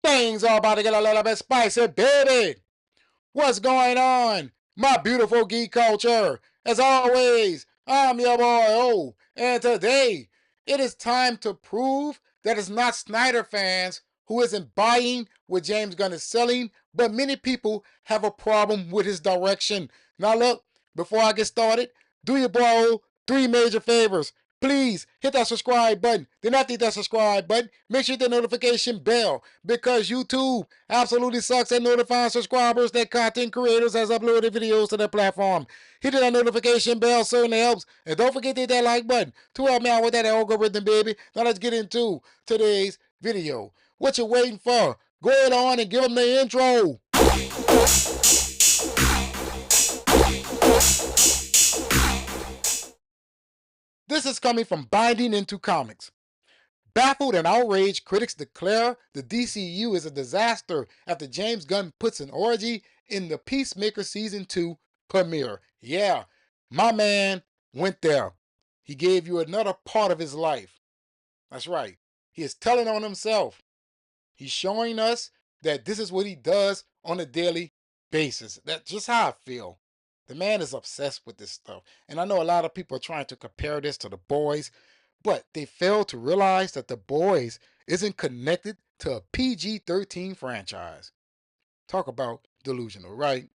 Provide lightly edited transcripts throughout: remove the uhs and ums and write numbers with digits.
Things are about to get a little bit spicy, baby. What's going on, my beautiful geek culture? As always, I'm your boy O, and today it is time to prove that it's not Snyder fans who isn't buying what James Gunn is selling, but many people have a problem with his direction. Now look, before I get started, do your boy O three major favors. Please hit that subscribe button. Then after that subscribe button, make sure you hit the notification bell because YouTube absolutely sucks at notifying subscribers that content creators has uploaded videos to their platform. Hitting that notification bell certainly helps. And don't forget to hit that like button to help me out with that algorithm, baby. Now let's get into today's video. What you waiting for? Go ahead on and give them the intro. This is coming from Binding Into Comics. Baffled and outraged, critics declare the DCU is a disaster after James Gunn puts an orgy in the Peacemaker Season 2 premiere. Yeah, my man went there. He gave you another part of his life. That's right. He is telling on himself. He's showing us that this is what he does on a daily basis. That's just how I feel. The man is obsessed with this stuff. And I know a lot of people are trying to compare this to The Boys, but they fail to realize that The Boys isn't connected to a PG-13 franchise. Talk about delusional, right?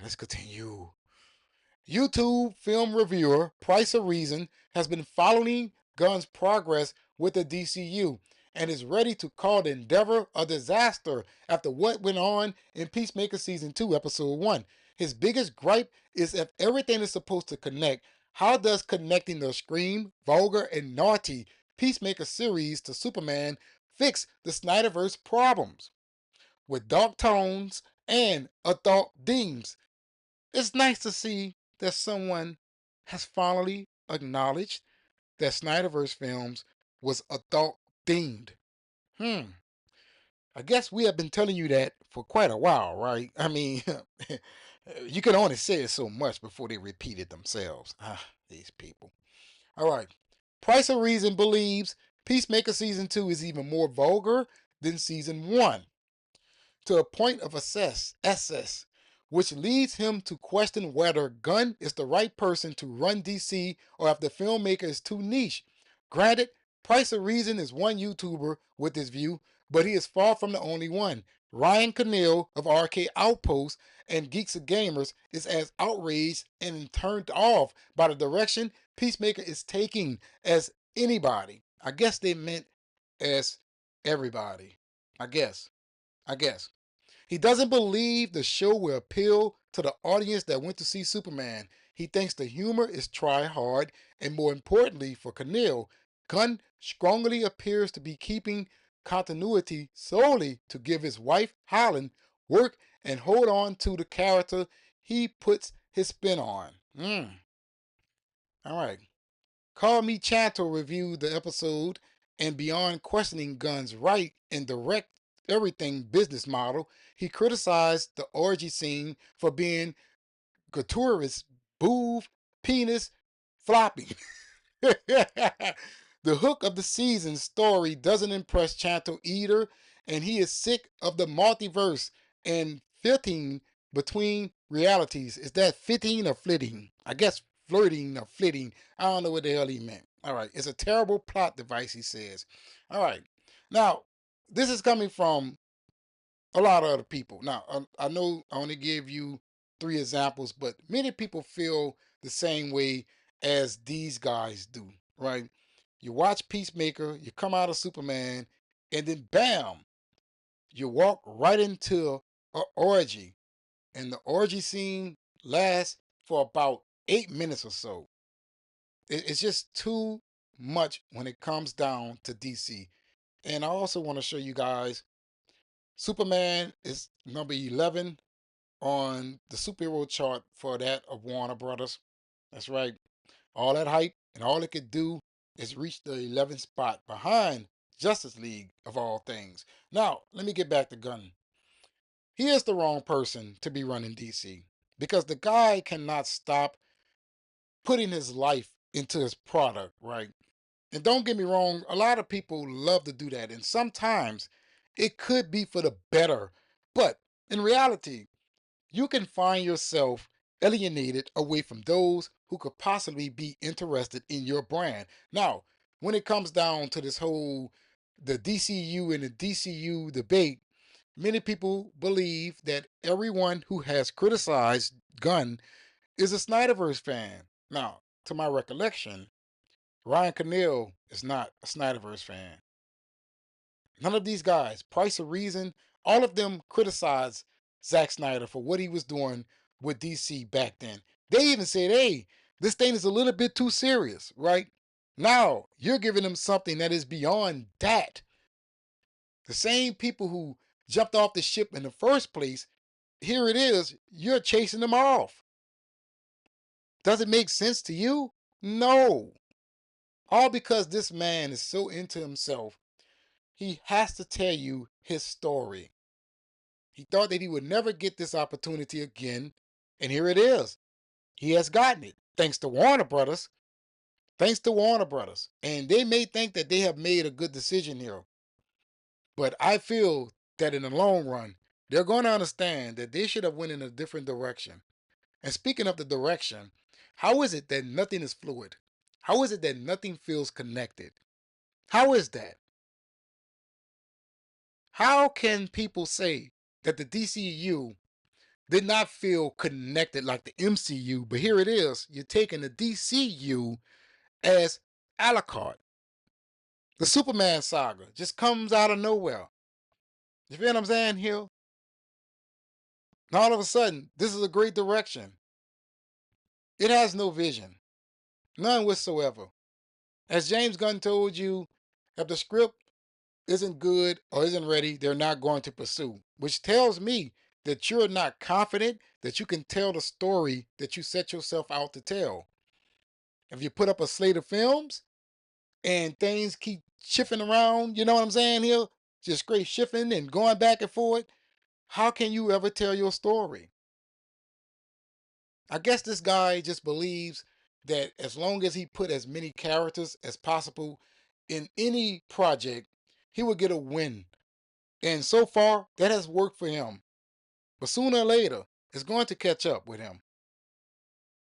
Let's continue. YouTube film reviewer Price of Reason has been following Gunn's progress with the DCU and is ready to call the endeavor a disaster after what went on in Peacemaker Season 2, Episode 1. His biggest gripe is if everything is supposed to connect, how does connecting the Scream, Vulgar, and Naughty Peacemaker series to Superman fix the Snyderverse problems? With dark tones and adult themes, it's nice to see that someone has finally acknowledged that Snyderverse films was adult themed. I guess we have been telling you that for quite a while, right? I mean, you can only say it so much before they repeat it themselves. These people. All right. Price of Reason believes Peacemaker Season 2 is even more vulgar than Season 1, to a point of excess, which leads him to question whether Gunn is the right person to run DC or if the filmmaker is too niche. Granted, Price of Reason is one YouTuber with this view, but he is far from the only one. Ryan Cannell of RK Outpost and Geeks of Gamers is as outraged and turned off by the direction Peacemaker is taking as anybody. I guess they meant as everybody. I guess. He doesn't believe the show will appeal to the audience that went to see Superman. He thinks the humor is try hard, and more importantly for Cannell, Gunn strongly appears to be keeping continuity solely to give his wife, Holland, work and hold on to the character he puts his spin on. All right. Call Me Chanto reviewed the episode, and beyond questioning Gunn's right and direct everything business model, he criticized the orgy scene for being gratuitous, boob, penis, flopping. The hook of the season's story doesn't impress Chanto either, and he is sick of the multiverse and fitting between realities. Is that fitting or flitting? I guess flirting or flitting. I don't know what the hell he meant. All right. It's a terrible plot device, he says. All right. Now, this is coming from a lot of other people. Now, I know I only gave you 3 examples, but many people feel the same way as these guys do, right? You watch Peacemaker, you come out of Superman, and then bam, you walk right into an orgy. And the orgy scene lasts for about 8 minutes or so. It's just too much when it comes down to DC. And I also want to show you guys Superman is number 11 on the superhero chart for that of Warner Brothers. That's right. All that hype and all it could do is reach the 11th spot behind Justice League of all things. Now, let me get back to Gunn. He is the wrong person to be running DC because the guy cannot stop putting his life into his product, right? And don't get me wrong, a lot of people love to do that. And sometimes it could be for the better. But in reality, you can find yourself alienated away from those who could possibly be interested in your brand. Now, when it comes down to this whole the DCU and the DCU debate, many people believe that everyone who has criticized Gunn is a Snyderverse fan. Now, to my recollection, Ryan Cannell is not a Snyderverse fan. None of these guys, Price of Reason, all of them criticized Zack Snyder for what he was doing with DC back then. They even said, hey, this thing is a little bit too serious, right? Now, you're giving them something that is beyond that. The same people who jumped off the ship in the first place, here it is, you're chasing them off. Does it make sense to you? No. All because this man is so into himself, he has to tell you his story. He thought that he would never get this opportunity again, and here it is. He has gotten it, thanks to Warner Brothers. Thanks to Warner Brothers. And they may think that they have made a good decision here, but I feel that in the long run, they're going to understand that they should have went in a different direction. And speaking of the direction, how is it that nothing is fluid? How is it that nothing feels connected? How is that? How can people say that the DCU did not feel connected like the MCU, but here it is, you're taking the DCU as a la carte. The Superman saga just comes out of nowhere. You feel what I'm saying here? Now all of a sudden, this is a great direction. It has no vision, none whatsoever. As James Gunn told you, if the script isn't good or isn't ready, they're not going to pursue, which tells me that you're not confident that you can tell the story that you set yourself out to tell. If you put up a slate of films and things keep shifting around, you know what I'm saying here? Just straight shifting and going back and forth, how can you ever tell your story? I guess this guy just believes that as long as he put as many characters as possible in any project, he will get a win. And so far, that has worked for him. But sooner or later, it's going to catch up with him.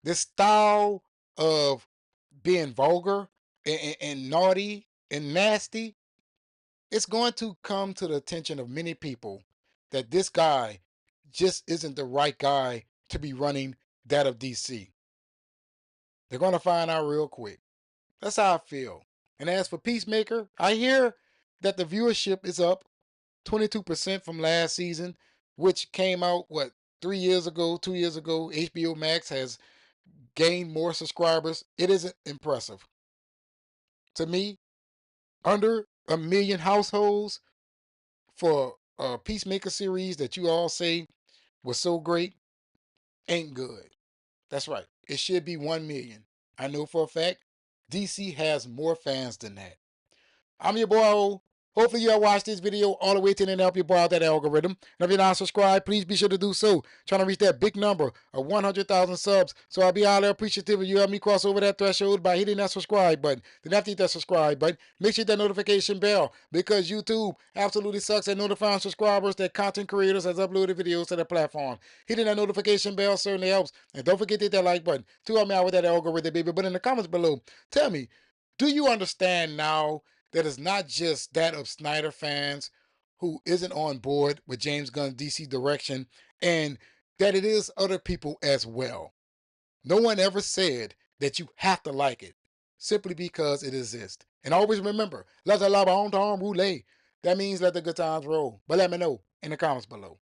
This style of being vulgar and naughty and nasty, it's going to come to the attention of many people that this guy just isn't the right guy to be running that of DC. They're going to find out real quick. That's how I feel. And as for Peacemaker, I hear that the viewership is up 22% from last season, which came out, what, 3 years ago, 2 years ago. HBO Max has gained more subscribers. It isn't impressive. To me, under a million households for a Peacemaker series that you all say was so great ain't good. That's right. It should be 1 million. I know for a fact DC has more fans than that. I'm your boy O. Hopefully you have watched this video all the way to the end and help you boy out that algorithm. And if you're not subscribed, please be sure to do so. Trying to reach that big number of 100,000 subs. So I'll be highly appreciative if you help me cross over that threshold by hitting that subscribe button. Then after you hit that subscribe button, make sure you hit that notification bell, because YouTube absolutely sucks at notifying subscribers that content creators has uploaded videos to the platform. Hitting that notification bell certainly helps. And don't forget to hit that like button to help me out with that algorithm, baby. But in the comments below, tell me, do you understand now that is not just that of Snyder fans who isn't on board with James Gunn's DC direction, and that it is other people as well? No one ever said that you have to like it simply because it exists. And always remember, let the love on time roulette. That means let the good times roll. But let me know in the comments below.